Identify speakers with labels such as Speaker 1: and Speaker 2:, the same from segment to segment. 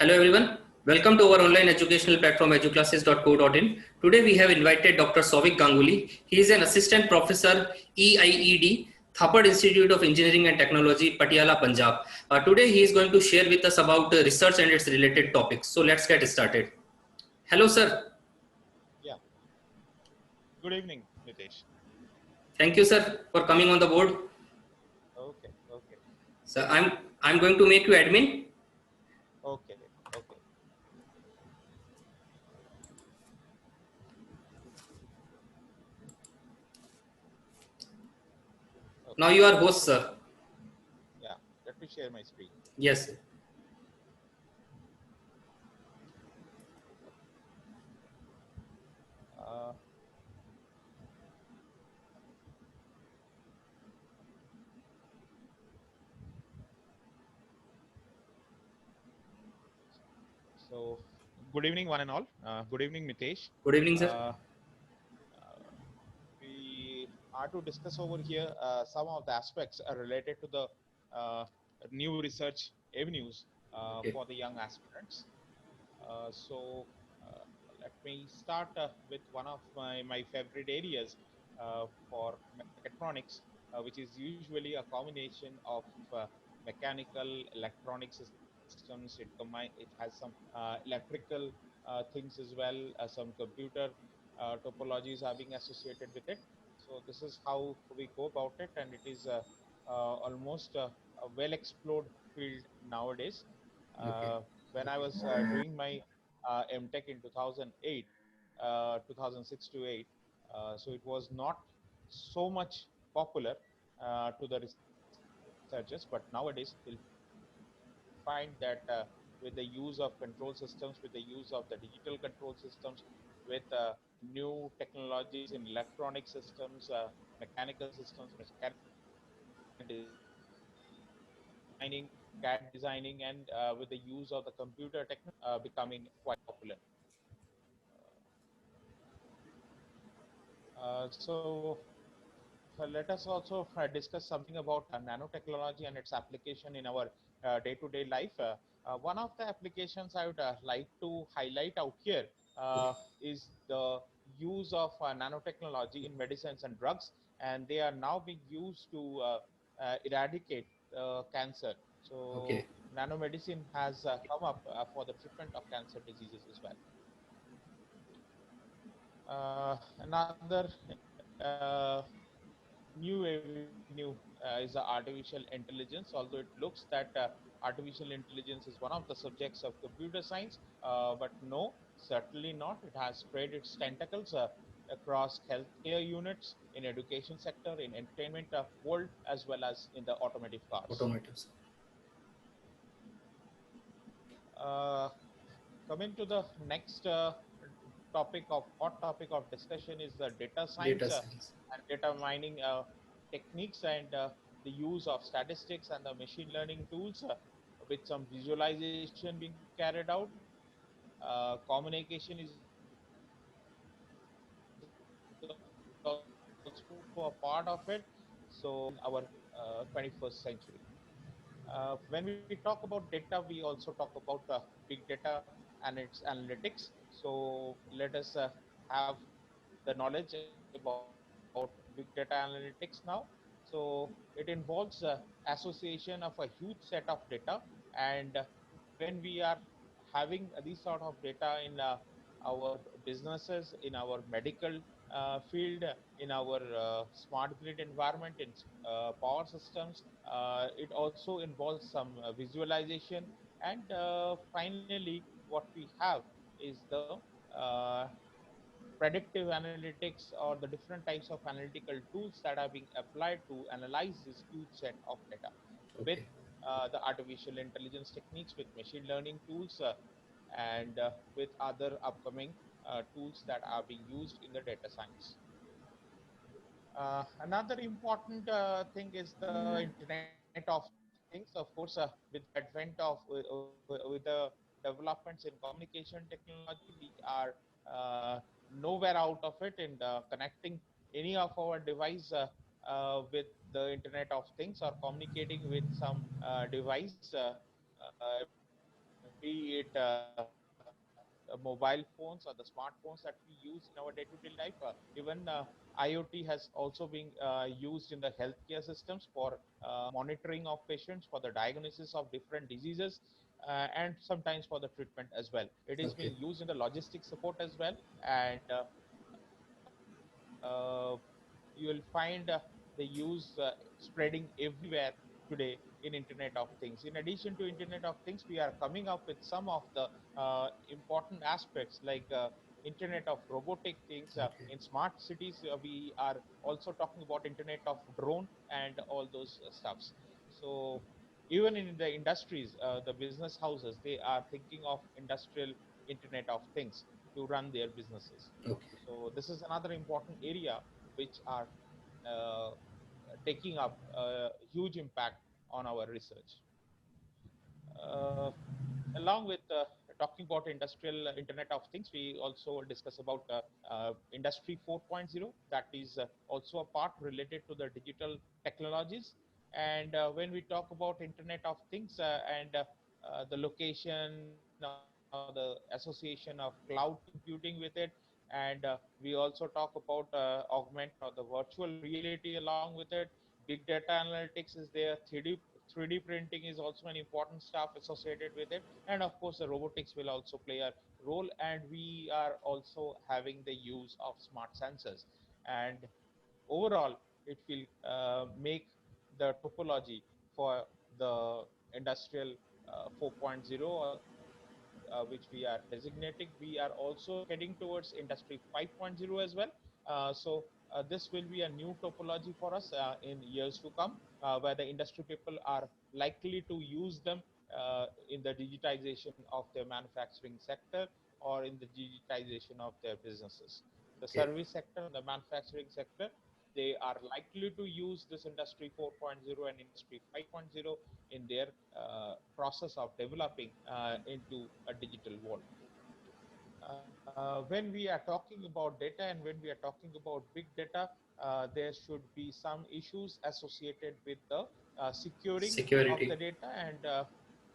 Speaker 1: Hello everyone, welcome to our online educational platform educlasses.co.in. Today we have invited Dr. Souvik Ganguli. He is an assistant professor EIED, Thapar Institute of Engineering and Technology, Patiala, Punjab. Today he is going to share with us about research and its related topics. So let's get started. Hello sir.
Speaker 2: Yeah. Good evening, Nitesh.
Speaker 1: Thank you sir for coming on the board.
Speaker 2: Okay, okay,
Speaker 1: So I'm going to make you admin.
Speaker 2: okay, okay.
Speaker 1: Now
Speaker 2: Okay.
Speaker 1: you are host
Speaker 2: Let me,
Speaker 1: sir.
Speaker 2: yeah, let me share my screen.
Speaker 1: Yes.
Speaker 2: Uh, so, good evening, one and all. Good evening, Nitesh.
Speaker 1: Good evening sir.
Speaker 2: Uh, uh, we are to discuss over here some of the aspects related to the new research avenues
Speaker 1: Okay.
Speaker 2: for the young aspirants. So let me start with one of my favorite areas for mechatronics, which is usually a combination of mechanical, electronic systems. It has some electrical things as well. Some computer topologies are being associated with it. So this is how we go about it, and it is almost a well explored field nowadays.
Speaker 1: Okay.
Speaker 2: When I was doing my MTech in 2008, 2006 to 8, so it was not so much popular to the researchers, but nowadays you'll find that with the use of control systems, with the use of the digital control systems, with new technologies in electronic systems, mechanical systems, mechanical designing, CAD designing, and with the use of the computer technology becoming quite popular. So let us also discuss something about nanotechnology and its application in our day-to-day life. One of the applications I would like to highlight out here is the use of nanotechnology in medicines and drugs, and they are now being used to eradicate cancer. So
Speaker 1: Okay.
Speaker 2: nanomedicine has come up for the treatment of cancer diseases as well. Another new avenue is the artificial intelligence, although it looks that artificial intelligence is one of the subjects of computer science, but no, certainly not. It has spread its tentacles across healthcare units, in education sector, in entertainment world, as well as in the automotive cars.
Speaker 1: Automotives.
Speaker 2: Uh, Coming to the next hot topic of discussion is the data
Speaker 1: Data
Speaker 2: science
Speaker 1: science.
Speaker 2: and data mining techniques, and the use of statistics and the machine learning tools with some visualization being carried out. Communication is also a part of it. So data is becoming our 21st century. When we talk about data, we also talk about big data and its analytics. So let us have the knowledge about big data analytics now. So it involves association of a huge set of data, and when we are having these sort of data in our businesses, in our medical field, in our smart grid environment, in power systems, it also involves some visualization, and finally what we have is the uh, predictive analytics, or the different types of analytical tools that are being applied to analyze this huge set of data with
Speaker 1: Okay.
Speaker 2: the artificial intelligence techniques, with machine learning tools, and with other upcoming tools that are being used in the data science. Another important thing is the Internet of Things. Of course, with the advent of with the developments in communication technology, we are nowhere out of it in connecting any of our device with the Internet of Things, or communicating with some device. be it mobile phones or the smartphones that we use in our day-to-day life. Even IoT has also been used in the healthcare systems for monitoring of patients, for the diagnosis of different diseases, and sometimes for the treatment as well. It is being
Speaker 1: Okay.
Speaker 2: used in the logistic support as well, and you will find the use spreading everywhere today in Internet of Things. In addition to Internet of Things, we are coming up with some of the important aspects like Internet of robotic things. In
Speaker 1: Okay.
Speaker 2: smart cities, we are also talking about Internet of drone and all those stuffs. So even in the industries, the business houses, they are thinking of industrial Internet of Things to run their businesses.
Speaker 1: Okay.
Speaker 2: So this is another important area which are uh, taking up a huge impact on our research. Uh, Along with talking about industrial Internet of Things, we also discuss about Industry 4.0. That is also a part related to the digital technologies. And when we talk about Internet of Things and the location or the association of cloud computing with it, and we also talk about augmented or the virtual reality along with it. Big data analytics is there. 3D printing is also an important stuff associated with it, and of course the robotics will also play a role, and we are also having the use of smart sensors, and overall it will make the topology for the industrial 4.0, which we are designating. We are also heading towards industry 5.0 as well. So this will be a new topology for us in years to come, where the industry people are likely to use them in the digitization of their manufacturing sector or in the digitization of their businesses. The
Speaker 1: Okay.
Speaker 2: service sector and the manufacturing sector, they are likely to use this industry 4.0 and industry 5.0 in their process of developing into a digital world. When we are talking about data and when we are talking about big data, there should be some issues associated with the securing of the
Speaker 1: Security.
Speaker 2: data, and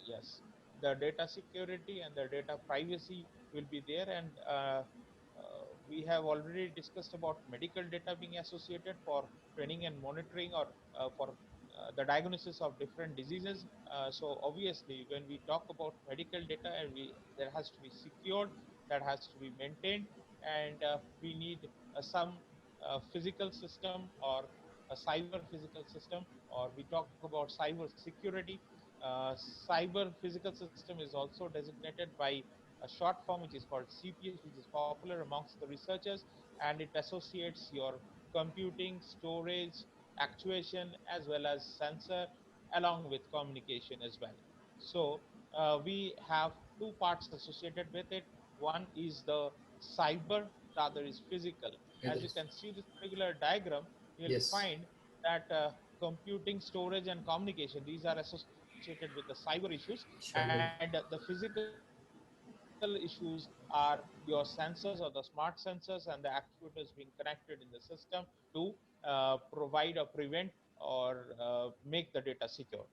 Speaker 2: yes, the data security and the data privacy will be there. And we have already discussed about medical data being associated for training and monitoring, or for the diagnosis of different diseases. So obviously, when we talk about medical data, and we there has to be secured, that has to be maintained, and we need some physical system or a cyber physical system, or we talk about cyber security. Cyber physical system is also designated by a short form which is called CPS, which is popular amongst the researchers, and it associates your computing, storage, actuation, as well as sensor, along with communication as well. So we have two parts associated with it. One is the cyber, the other is physical. As you
Speaker 1: Others.
Speaker 2: can see this particular diagram, you'll
Speaker 1: Yes.
Speaker 2: find that computing, storage, and communication, these are associated with the cyber issues, and
Speaker 1: Cyber.
Speaker 2: the physical issues are your sensors or the smart sensors and the actuators being connected in the system to provide or prevent or make the data secure.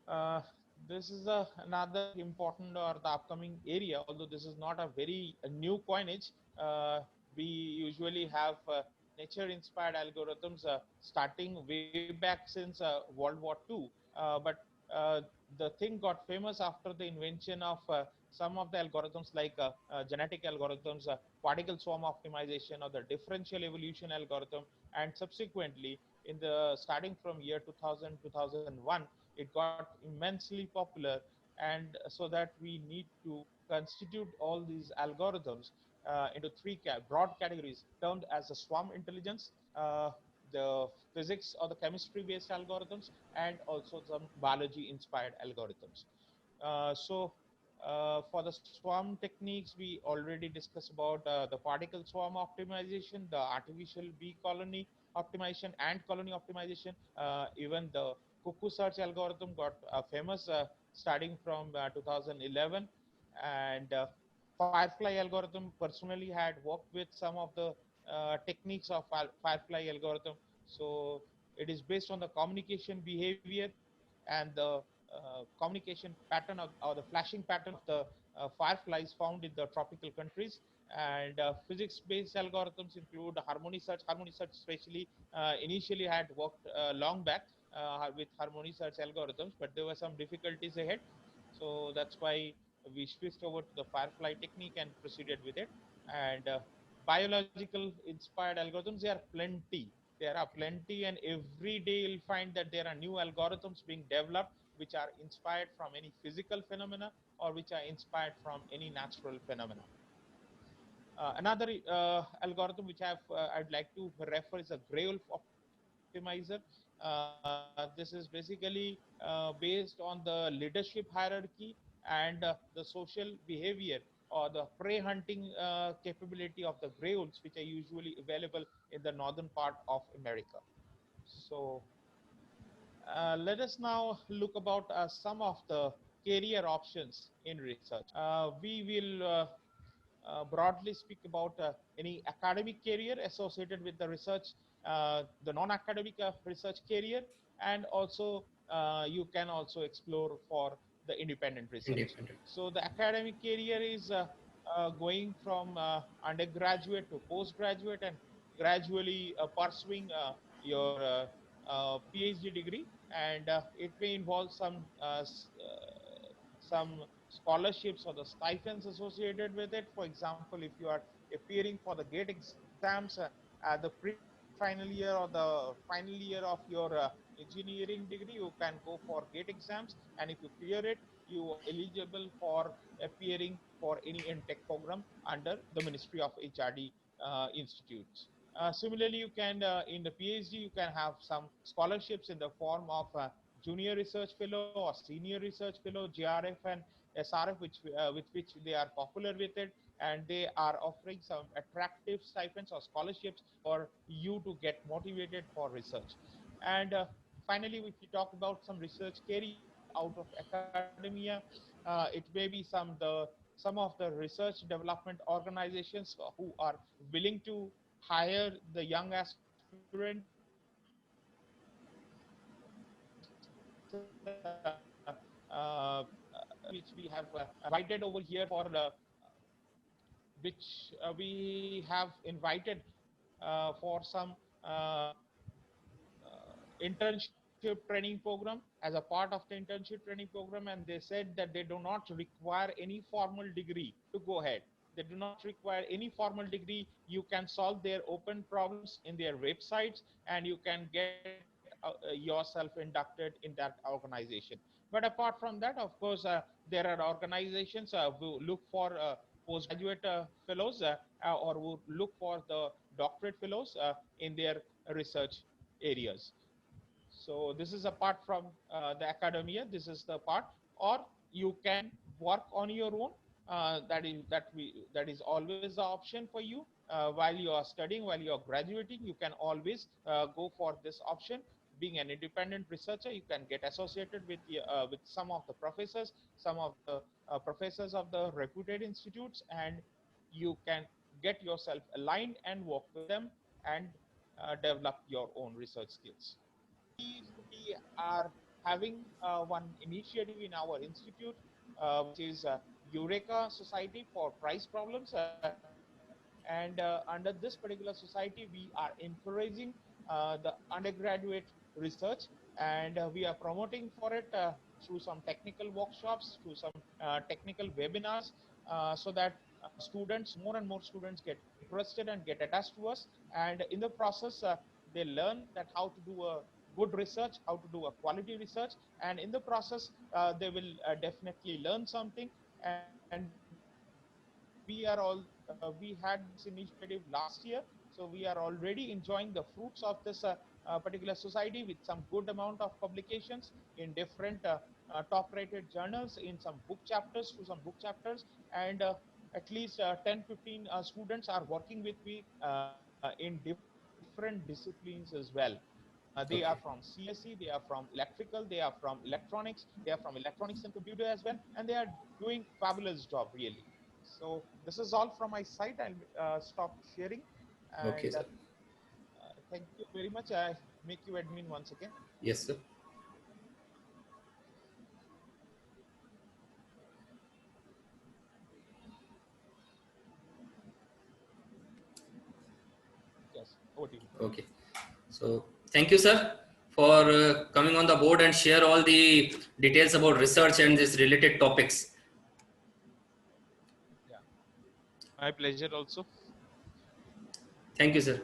Speaker 2: Uh, this is another important or the upcoming area, although this is not a very new coinage. We usually have nature inspired algorithms starting way back since World War II. But uh, the thing got famous after the invention of some of the algorithms like genetic algorithms, particle swarm optimization, or the differential evolution algorithm, and subsequently in the starting from year 2000 2001, it got immensely popular, and so that we need to constitute all these algorithms into three broad categories termed as the swarm intelligence, the physics or the chemistry based algorithms, and also some biology inspired algorithms. So for the swarm techniques, we already discussed about the particle swarm optimization, the artificial bee colony optimization, and colony optimization. Even the cuckoo search algorithm got famous starting from 2011, and Firefly algorithm personally had worked with some of the techniques of Firefly algorithm. So it is based on the communication behavior and the communication pattern or the flashing pattern of the fireflies found in the tropical countries. And physics-based algorithms include harmony search. Harmony search, especially initially had worked long back with harmony search algorithms, but there were some difficulties ahead. So that's why we switched over to the firefly technique and proceeded with it. And biological inspired algorithms, there are plenty. There are plenty, and every day you'll find that there are new algorithms being developed which are inspired from any physical phenomena or which are inspired from any natural phenomena. Another algorithm which I'd like to refer is a gray wolf optimizer. This is basically based on the leadership hierarchy and the social behavior or the prey hunting capability of the gray wolves, which are usually available in the northern part of America. So let us now look about some of the career options in research. We will broadly speak about any academic career associated with the research, the non-academic research career, and also you can also explore for the independent research.
Speaker 1: Independent.
Speaker 2: So the academic career is going from undergraduate to postgraduate and gradually pursuing your PhD degree, and it may involve some scholarships or the stipends associated with it. For example, if you are appearing for the GATE exams at the pre-final year or the final year of your engineering degree, you can go for GATE exams, and if you clear it, you are eligible for appearing for any intake program under the Ministry of HRD institutes. Similarly, you can in the PhD you can have some scholarships in the form of junior research fellow or senior research fellow, JRF and SRF, with which they are popular with it, and they are offering some attractive stipends or scholarships for you to get motivated for research. And finally, if we talk about some research career out of academia, it may be some of the research development organizations who are willing to hire the young aspirant which we have invited over here for which we have invited for some internship training program as a part of the internship training program, and they said that they do not require any formal degree to go ahead. They do not require any formal degree. You can solve their open problems in their websites, and you can get yourself inducted in that organization. But apart from that, of course, there are organizations who look for postgraduate fellows or who look for the doctorate fellows in their research areas. So this is apart from the academia. This is the part, or you can work on your own. That is always the option for you while you are studying, while you are graduating. You can always go for this option. Being an independent researcher, you can get associated with some of the professors, some of the professors of the reputed institutes, and you can get yourself aligned and work with them and develop your own research skills. We are having one initiative in our institute, which is Eureka Society for Price Problems. And under this particular society, we are encouraging the undergraduate research, and we are promoting for it through some technical workshops, through some technical webinars, so that students, more and more students, get interested and get attached to us. And in the process, they learn that how to do a good research, how to do a quality research, and in the process, they will definitely learn something. And we had this initiative last year, so we are already enjoying the fruits of this particular society with some good amount of publications in different top rated journals, in some book chapters, through some book chapters, and at least 10 15 students are working with me in different disciplines as well. They are from CSE, they are
Speaker 1: Okay.
Speaker 2: from electrical, they are from electronics, they are from electronics and computer as well, and they are doing fabulous job really. So this is all from my side. I'll stop sharing, and
Speaker 1: Okay, sir.
Speaker 2: thank you very much. I make you admin once again.
Speaker 1: Yes, sir.
Speaker 2: Over to you.
Speaker 1: Okay. So thank you, sir, for coming on the board and share all the details about research and these related topics.
Speaker 2: Yeah, my pleasure also.
Speaker 1: Thank you, sir.